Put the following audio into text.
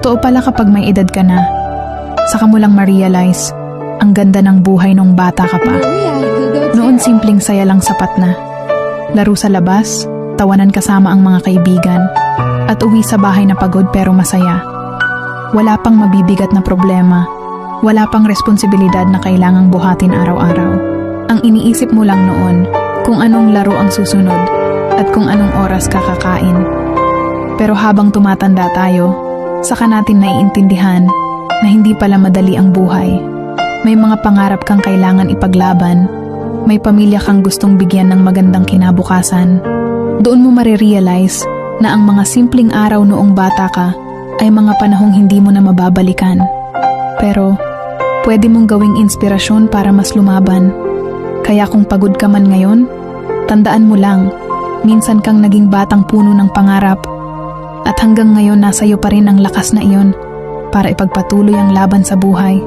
Totoo pala kapag may edad ka na, saka mo lang ma-realize ang ganda ng buhay nung bata ka pa. Noon simpleng saya lang sapat na. Laro sa labas, tawanan kasama ang mga kaibigan, at uwi sa bahay na pagod pero masaya. Wala pang mabibigat na problema, wala pang responsibilidad na kailangang buhatin araw-araw. Ang iniisip mo lang noon kung anong laro ang susunod at kung anong oras kakakain. Pero habang tumatanda tayo, saka natin naiintindihan na hindi pala madali ang buhay. May mga pangarap kang kailangan ipaglaban, may pamilya kang gustong bigyan ng magandang kinabukasan. Doon mo marirealize na ang mga simpleng araw noong bata ka ay mga panahong hindi mo na mababalikan. Pero pwede mong gawing inspirasyon para mas lumaban. Kaya kung pagod ka man ngayon, tandaan mo lang, minsan kang naging batang puno ng pangarap at hanggang ngayon nasa iyo pa rin ang lakas na iyon para ipagpatuloy ang laban sa buhay.